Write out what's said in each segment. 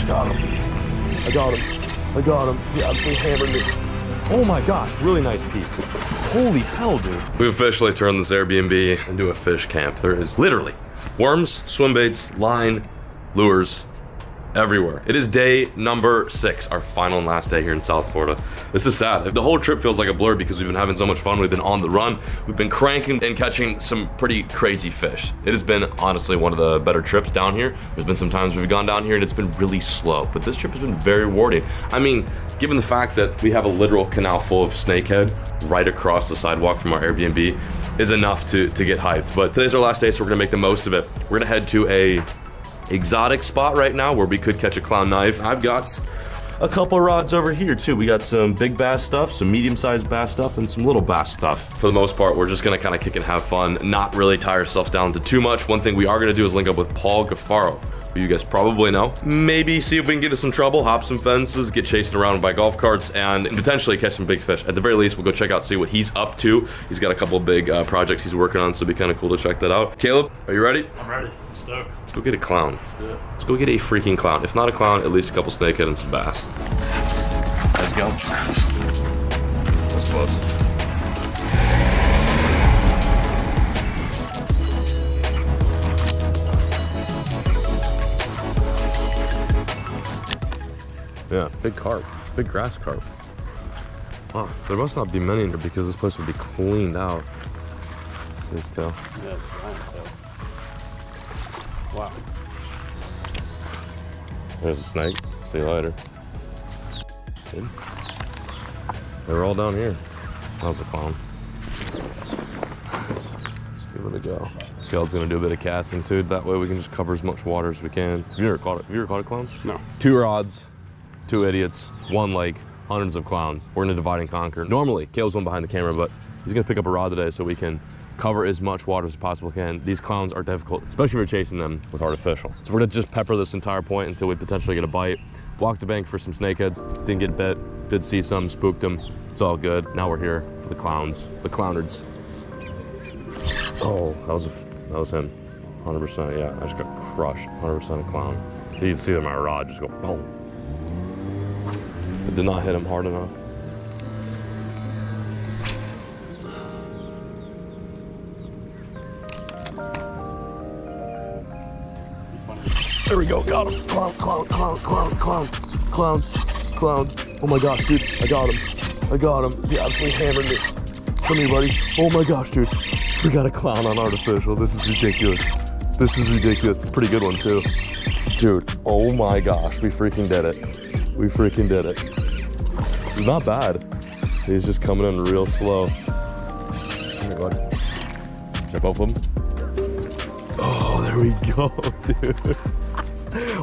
Got him. I got him. I got him. He absolutely hammered me. Oh my gosh, really nice piece. Holy hell, dude. We've officially turned this Airbnb into a fish camp. There is literally worms, swim baits, line, lures, everywhere. It is day number 6, our final and last day here in South Florida. This is sad. The whole trip feels like a blur because we've been having so much fun. We've been on the run. We've been cranking and catching some pretty crazy fish. It has been honestly one of the better trips down here. There's been some times we've gone down here and it's been really slow, but this trip has been very rewarding. I mean, given the fact that we have a literal canal full of snakehead right across the sidewalk from our Airbnb is enough to get hyped. But today's our last day, so we're gonna make the most of it. We're gonna head to a exotic spot right now where we could catch a clown knife. I've got a couple rods over here too. We got some big bass stuff, some medium-sized bass stuff, and some little bass stuff. For the most part, we're just gonna kind of kick and have fun, not really tie ourselves down to too much. One thing we are gonna do is link up with Paul Cuffaro, who you guys probably know. Maybe see if we can get into some trouble, hop some fences, get chased around by golf carts, and potentially catch some big fish. At the very least, we'll go check out, see what he's up to. He's got a couple big projects he's working on, so it'd be kind of cool to check that out. Caleb, are you ready? I'm ready. I'm stoked. Let's go get a clown. Let's do it. Let's go get a freaking clown. If not a clown, at least a couple snakehead and some bass. Let's go. That's close. Yeah, big carp, big grass carp. Wow, there must not be many in here because this place would be cleaned out. See his tail? Yeah, it's giant tail. Wow. There's a snake. See you later. Good. They're all down here. That was a clown. Let's give it a go. Caleb's gonna do a bit of casting too. That way we can just cover as much water as we can. Have you ever caught a clown? No. 2 rods. 2 idiots, 1 lake, hundreds of clowns. We're gonna divide and conquer. Normally, Caleb's one behind the camera, but he's gonna pick up a rod today so we can cover as much water as possible can. These clowns are difficult, especially if you're chasing them with artificial. So we're gonna just pepper this entire point until we potentially get a bite. Walk the bank for some snakeheads, didn't get bit, did see some, spooked them. It's all good. Now we're here for the clowns, the clownards. Oh, that was him, 100%, yeah. I just got crushed, 100% a clown. You can see that my rod just go boom. It did not hit him hard enough. There we go, got him. Clown, clown, clown, clown, clown, clown, clown. Oh my gosh, dude, I got him. I got him. He absolutely hammered me. Come here, buddy. Oh my gosh, dude. We got a clown on artificial. This is ridiculous. This is ridiculous. It's a pretty good one too. Dude, oh my gosh, we freaking did it. We freaking did it. It's not bad. He's just coming in real slow. Come here, bud. Check both of them. Oh, there we go, dude.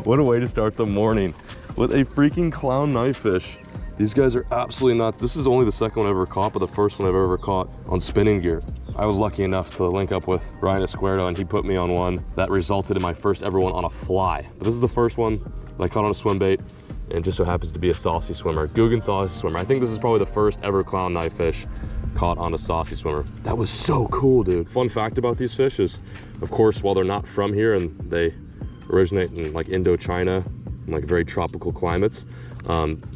What a way to start the morning with a freaking clown knife fish. These guys are absolutely nuts. This is only the second one I've ever caught, but the first one I've ever caught on spinning gear. I was lucky enough to link up with Ryan Esquerdo, and he put me on one that resulted in my first ever one on a fly. But this is the first one that I caught on a swim bait, and just so happens to be a saucy swimmer. Guggen saucy swimmer. I think this is probably the first ever clown knife fish caught on a saucy swimmer. That was so cool, dude. Fun fact about these fish is, of course, while they're not from here and they originate in like Indochina, in like very tropical climates,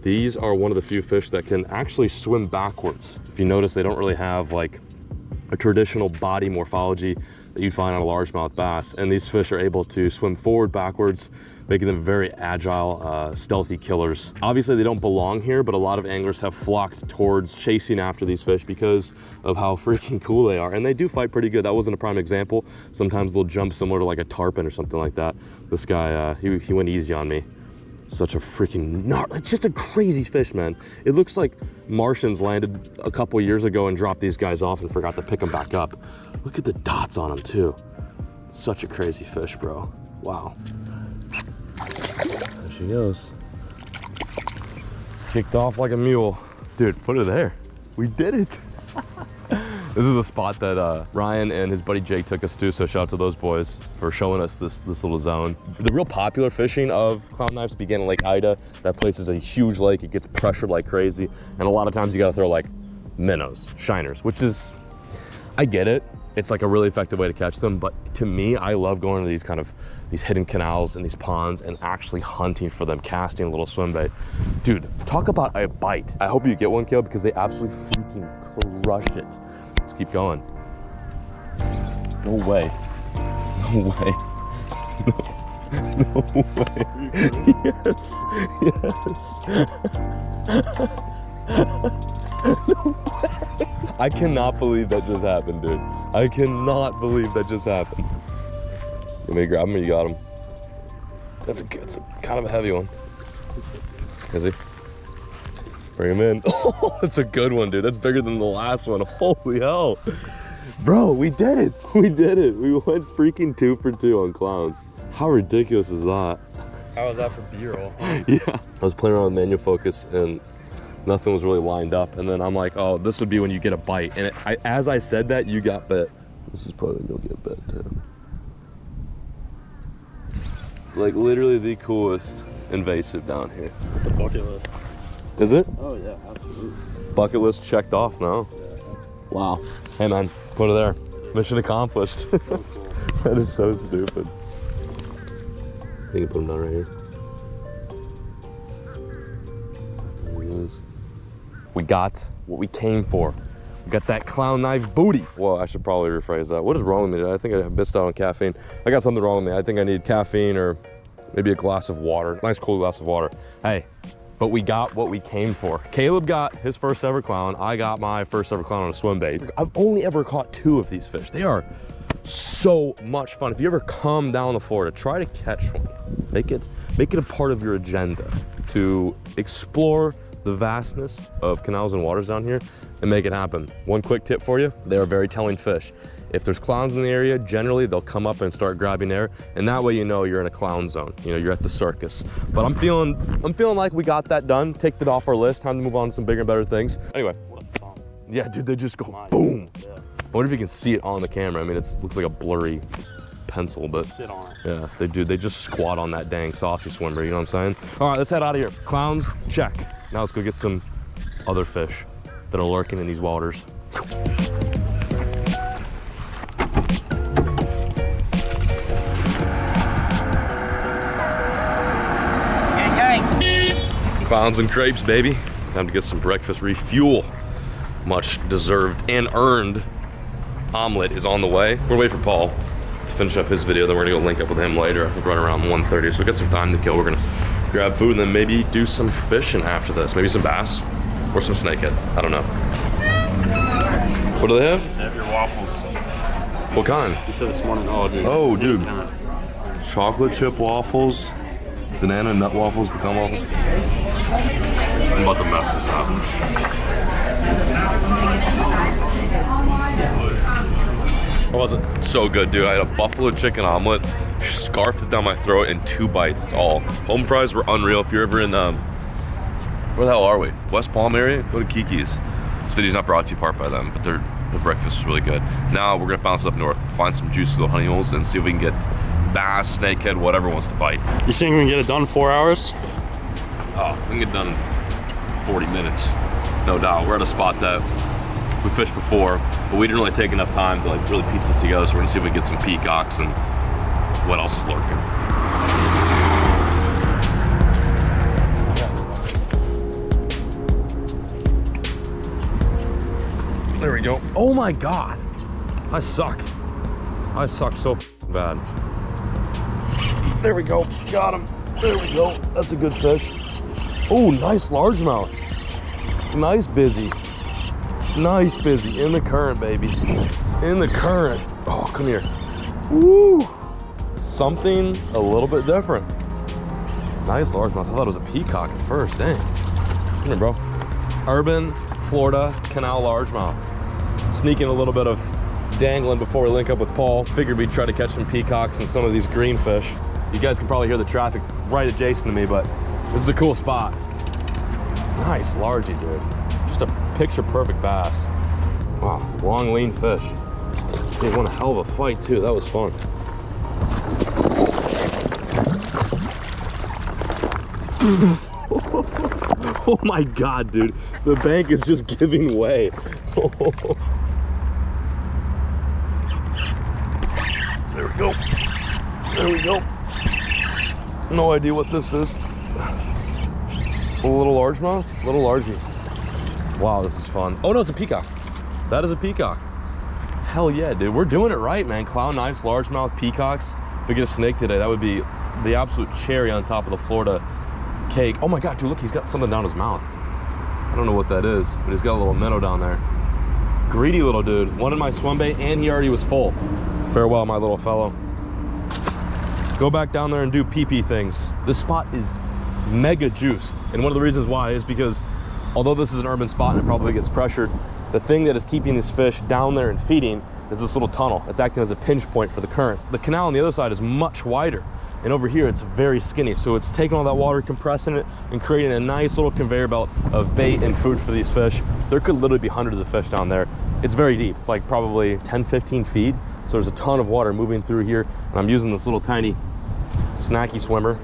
these are one of the few fish that can actually swim backwards. If you notice, they don't really have like a traditional body morphology that you'd find on a largemouth bass, and these fish are able to swim forward, backwards, making them very agile, stealthy killers. Obviously they don't belong here, but a lot of anglers have flocked towards chasing after these fish because of how freaking cool they are, and they do fight pretty good. That wasn't a prime example. Sometimes they'll jump similar to like a tarpon or something like that. This guy, he went easy on me. Such a freaking it's just a crazy fish, man. It looks like Martians landed a couple years ago and dropped these guys off and forgot to pick them back up. Look at the dots on them too. Such a crazy fish, bro. Wow. There she goes. Kicked off like a mule. Dude, put her there. We did it. This is a spot that Ryan and his buddy Jake took us to, so shout out to those boys for showing us this little zone. The real popular fishing of clown knives began in Lake Ida. That place is a huge lake. It gets pressured like crazy, and a lot of times you gotta throw like minnows, shiners, which is, I get it. It's like a really effective way to catch them, but to me, I love going to these kind of these hidden canals and these ponds and actually hunting for them, casting a little swim bait. Dude, talk about a bite. I hope you get one, Caleb, because they absolutely freaking crush it. Let's keep going. No way. No way. No way. Yes. No way. I cannot believe that just happened, dude. I cannot believe that just happened. You may grab him or you got him. It's a kind of a heavy one. Is he? Bring him in. Oh, that's a good one, dude. That's bigger than the last one. Holy hell. Bro, we did it. We did it. We went freaking 2 for 2 on clowns. How ridiculous is that? How was that for B-roll? Yeah. I was playing around with manual focus and nothing was really lined up. And then I'm like, oh, this would be when you get a bite. And as I said that, you got bit. This is probably gonna get bit too. Like literally the coolest invasive down here. It's a bucket list. Is it? Oh yeah, absolutely. Bucket list checked off now. Yeah. Wow. Hey man, put it there. Mission accomplished. So cool. That is so stupid. You can put him down right here. There he is. We got what we came for. We got that clown knife booty. Well, I should probably rephrase that. What is wrong with me? I think I missed out on caffeine. I got something wrong with me. I think I need caffeine or maybe a glass of water. Nice cool glass of water. Hey, but we got what we came for. Caleb got his first ever clown. I got my first ever clown on a swim bait. I've only ever caught 2 of these fish. They are so much fun. If you ever come down to Florida, try to catch one. Make it a part of your agenda to explore the vastness of canals and waters down here and make it happen. One quick tip for you, they are very telling fish. If there's clowns in the area, generally they'll come up and start grabbing air, and that way you know you're in a clown zone. You know, you're at the circus. But I'm feeling like we got that done, ticked it off our list, time to move on to some bigger and better things. Anyway. What a song. Yeah, dude, they just go Nice. boom. Yeah. I wonder if you can see it on the camera. I mean, it looks like a blurry pencil, but Sit on it. yeah, they do. They just squat on that dang saucy swimmer, you know what I'm saying? All right, let's head out of here. Clowns, check. Now let's go get some other fish that are lurking in these waters. Clowns and crepes, baby. Time to get some breakfast refuel. Much deserved and earned omelet is on the way. We're waiting for Paul to finish up his video, then we're gonna go link up with him later. I think right around 1:30, so we got some time to kill. We're gonna grab food and then maybe do some fishing after this. Maybe some bass or some snakehead. I don't know. What do they have? They have your waffles. What kind? You said this morning, oh dude. Oh, dude. Kind. Chocolate chip waffles, banana nut waffles, pecan waffles. I'm about to mess this up. What was it? So good, dude. I had a buffalo chicken omelet, scarfed it down my throat in 2 bites. It's all. Home fries were unreal. If you're ever in, where the hell are we? West Palm area? Go to Kiki's. This video's not brought to you part by them, but the breakfast is really good. Now we're gonna bounce up north, find some juicy little honey holes, and see if we can get bass, snakehead, whatever wants to bite. You think we can get it done in 4 hours? Oh, we can get done in 40 minutes, no doubt. We're at a spot that we fished before, but we didn't really take enough time to like really piece this together, so we're gonna see if we can get some peacocks and what else is lurking. There we go. Oh my God, I suck. I suck so bad. There we go, got him. There we go, that's a good fish. Oh, nice largemouth. Nice busy. Nice busy, in the current, baby. In the current. Oh, come here. Woo! Something a little bit different. Nice largemouth. I thought it was a peacock at first, dang. Come here, bro. Urban, Florida, canal largemouth. Sneaking a little bit of dangling before we link up with Paul. Figured we'd try to catch some peacocks and some of these green fish. You guys can probably hear the traffic right adjacent to me, but this is a cool spot. Nice largie, dude. Just a picture perfect bass. Wow, long lean fish. They won a hell of a fight too. That was fun. Oh my God, dude. The bank is just giving way. There we go. There we go. No idea what this is. A little largemouth? A little largy. Wow, this is fun. Oh no, it's a peacock. That is a peacock. Hell yeah, dude. We're doing it right, man. Clown knives, largemouth, peacocks. If we get a snake today, that would be the absolute cherry on top of the Florida cake. Oh my God, dude, look, he's got something down his mouth. I don't know what that is, but he's got a little minnow down there. Greedy little dude. One in my swim bait, and he already was full. Farewell, my little fellow. Go back down there and do pee-pee things. This spot is mega juiced. And one of the reasons why is because although this is an urban spot and it probably gets pressured, the thing that is keeping these fish down there and feeding is this little tunnel. It's acting as a pinch point for the current. The canal on the other side is much wider. And over here, it's very skinny. So it's taking all that water, compressing it, and creating a nice little conveyor belt of bait and food for these fish. There could literally be hundreds of fish down there. It's very deep. It's like probably 10, 15 feet. So there's a ton of water moving through here. And I'm using this little tiny snacky swimmer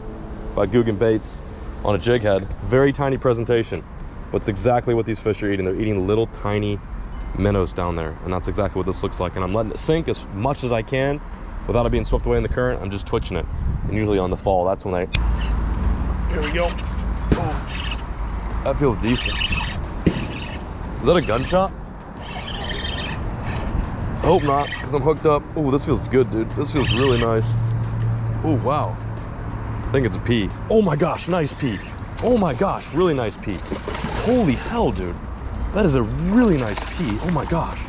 by Guggen Baits on a jig head. Very tiny presentation. But it's exactly what these fish are eating. They're eating little tiny minnows down there. And that's exactly what this looks like. And I'm letting it sink as much as I can without it being swept away in the current. I'm just twitching it. And usually on the fall, that's when they... Here we go. Oh, that feels decent. Is that a gunshot? I hope not, because I'm hooked up. Oh, this feels good, dude. This feels really nice. Oh, wow. I think it's a pea. Oh my gosh, nice pea. Oh my gosh, really nice pea. Holy hell, dude. That is a really nice pea. Oh my gosh.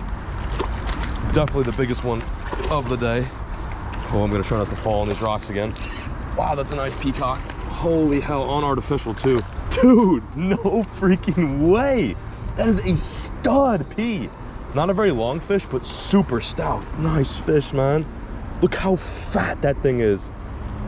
It's definitely the biggest one of the day. Oh, I'm gonna try not to fall on these rocks again. Wow, that's a nice peacock. Holy hell, on artificial too. Dude, no freaking way. That is a stud pea. Not a very long fish, but super stout. Nice fish, man. Look how fat that thing is.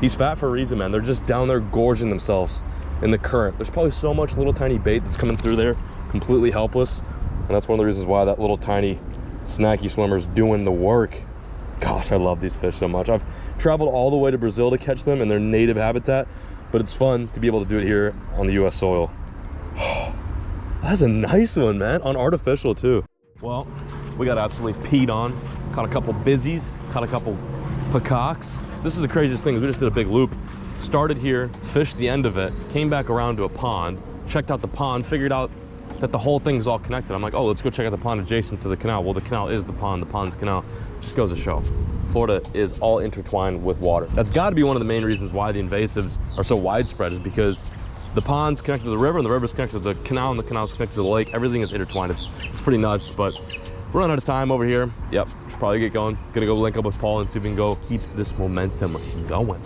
He's fat for a reason, man. They're just down there gorging themselves in the current. There's probably so much little tiny bait that's coming through there, completely helpless. And that's one of the reasons why that little tiny snacky swimmer's doing the work. Gosh, I love these fish so much. I've traveled all the way to Brazil to catch them in their native habitat, but it's fun to be able to do it here on the US soil. That's a nice one, man. On artificial too. Well, we got absolutely peed on. Caught a couple busies, caught a couple peacocks. This is the craziest thing. We just did a big loop. Started here, fished the end of it, came back around to a pond, checked out the pond, figured out that the whole thing's all connected. I'm like, oh, let's go check out the pond adjacent to the canal. Well, the canal is the pond's canal. Just goes to show. Florida is all intertwined with water. That's got to be one of the main reasons why the invasives are so widespread, is because the pond's connected to the river, and the river's connected to the canal, and the canal's connected to the lake. Everything is intertwined. It's pretty nuts, but we're running out of time over here. Yep, should probably get going. Gonna go link up with Paul and see if we can go keep this momentum going.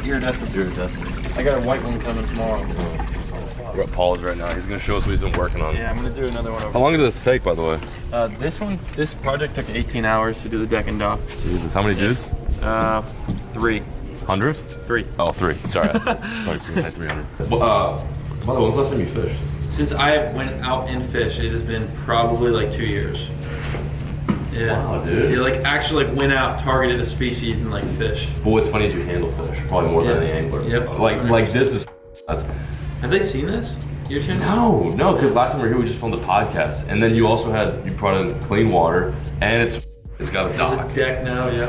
Iridescent. I got a white one coming tomorrow. We're at Paul's right now. He's gonna show us what he's been working on. Yeah, I'm gonna do another one over. How long did this take, by the way? This project took 18 hours to do the deck and dock. Jesus, how many dudes? 3. 100? 3. Oh, 3. Sorry. I thought you were gonna say 300. By the way, when's the last time you fished? Since I went out and fished, it has been probably like 2 years. Yeah. Wow, dude. You like actually went out, targeted a species, and like fish. But what's funny is you handle fish probably more than the angler. Yep. Like this is. Have they seen this? Your channel? No, because last time we were here, we just filmed a podcast, and then you also you brought in clean water, and it's got a dock. There's a deck now, yeah.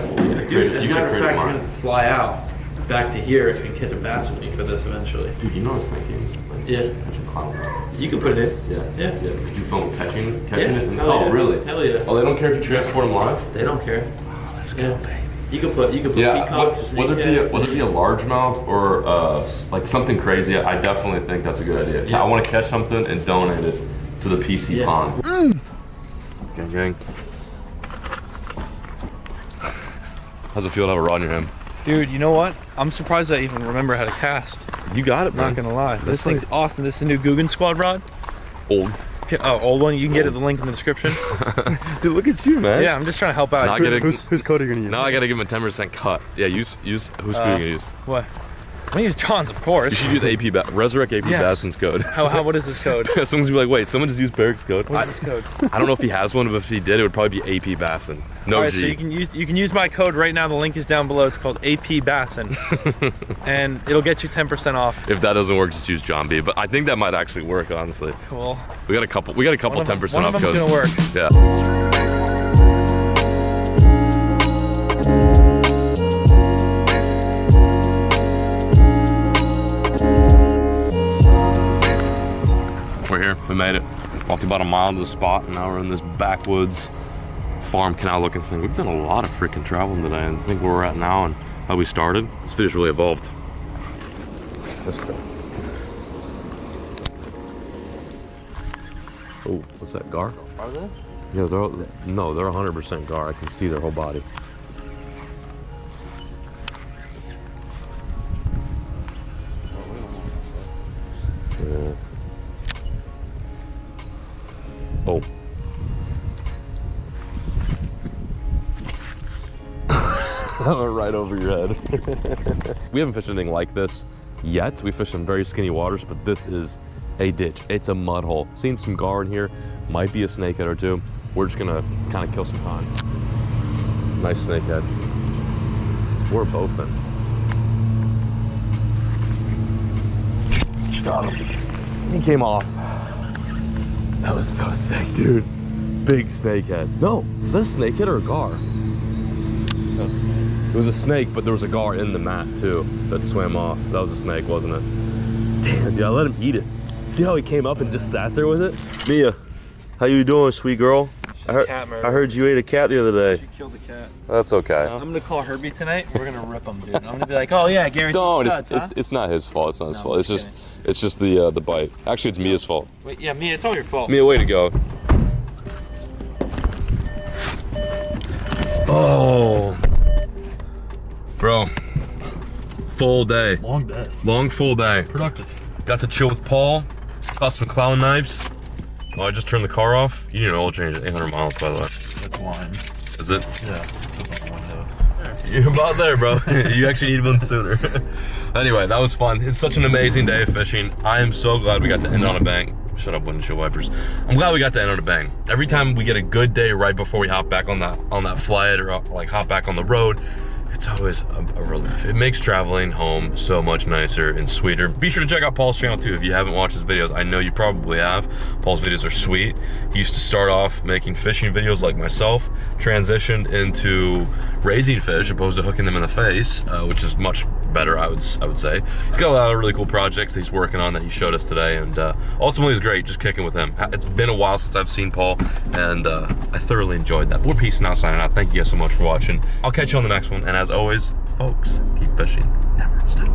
Dude, As a matter of fact, you're gonna fly out back to here and catch a bass with me for this eventually. Dude, you know what I was thinking? Like, Yeah. catch a clown. You can put it in. Yeah. Yeah. Could you film catching it? Yeah. And, Hell oh, yeah. really? Hell yeah. Oh, they don't care if you transport them live? They don't care. Oh, let's go, baby. You can put Yeah, peacocks, whether it be a largemouth or like something crazy, I definitely think that's a good idea. Yeah. I want to catch something and donate it to the PC pond. Gang, gang. How's it feel to have a rod in your hand? Dude, you know what? I'm surprised I even remember how to cast. You got it, man. Not gonna lie. This thing's awesome. This is a new Guggen Squad rod. Old. Okay, old one. You can get it the link in the description. Dude, look at you, man. Yeah, I'm just trying to help out. Whose code are you gonna use? Now I gotta give him a 10% cut. Yeah, use whose code are you gonna use? What? I'm gonna use John's, of course. You should use Resurrect AP Basson's code. What is this code? Someone's gonna be like, wait, someone just used Barrick's code. What is this code? I don't know if he has one, but if he did, it would probably be AP Basson. No Alright, G. so you can use my code right now. The link is down below. It's called AP Basson, and it'll get you 10% off. If that doesn't work, just use John B. But I think that might actually work, honestly. Cool. We got a couple 10% off codes. One of them's gonna work. Yeah. made it. Walked about a mile to the spot, and now we're in this backwoods farm canal looking thing. We've done a lot of freaking traveling today, and I think where we're at now and how we started, this video's really evolved. Let's go. Oh, what's that, gar? Are they? Yeah, they're 100% gar. I can see their whole body. Yeah. Oh. That went right over your head. We haven't fished anything like this yet. We fished in very skinny waters, but this is a ditch. It's a mud hole. Seen some gar in here. Might be a snakehead or two. We're just gonna kind of kill some time. Nice snakehead. We're both in. Got him. He came off. That was so sick, dude. Big snakehead. No, was that a snakehead or a gar? It was a snake, but there was a gar in the mat too that swam off. That was a snake, wasn't it? Damn, dude, I let him eat it. See how he came up and just sat there with it? Mia, how you doing, sweet girl? I heard you ate a cat the other day. She killed the cat. That's okay. I'm gonna call Herbie tonight. We're gonna rip him, dude. I'm gonna be like, oh yeah, guaranteed. No, studs, it's not his fault. It's not his fault. It's just the bite. Actually, it's Mia's fault. Wait, yeah, Mia, it's all your fault. Mia, way to go. Oh, bro, full day. Long day. Long full day. Productive. Got to chill with Paul. Got some clown knives. Oh, I just turned the car off. You need an oil change at 800 miles, by the way. It's lime. Is it? Yeah, it's up on the window. You're about there, bro. You actually need one sooner. Anyway, that was fun. It's such an amazing day of fishing. I am so glad we got to end on a bang. Shut up, windshield wipers. I'm glad we got to end on a bang. Every time we get a good day right before we hop back on that flight or like hop back on the road, it's always a relief. It makes traveling home so much nicer and sweeter. Be sure to check out Paul's channel too if you haven't watched his videos. I know you probably have. Paul's videos are sweet. He used to start off making fishing videos like myself, transitioned into raising fish opposed to hooking them in the face, which is much better, I would say. He's got a lot of really cool projects that he's working on that he showed us today, and ultimately it's great just kicking with him. It's been a while since I've seen Paul, and I thoroughly enjoyed that. We're peacing out, signing out. Thank you guys so much for watching. I'll catch you on the next one, and as always, folks, keep fishing, never stop.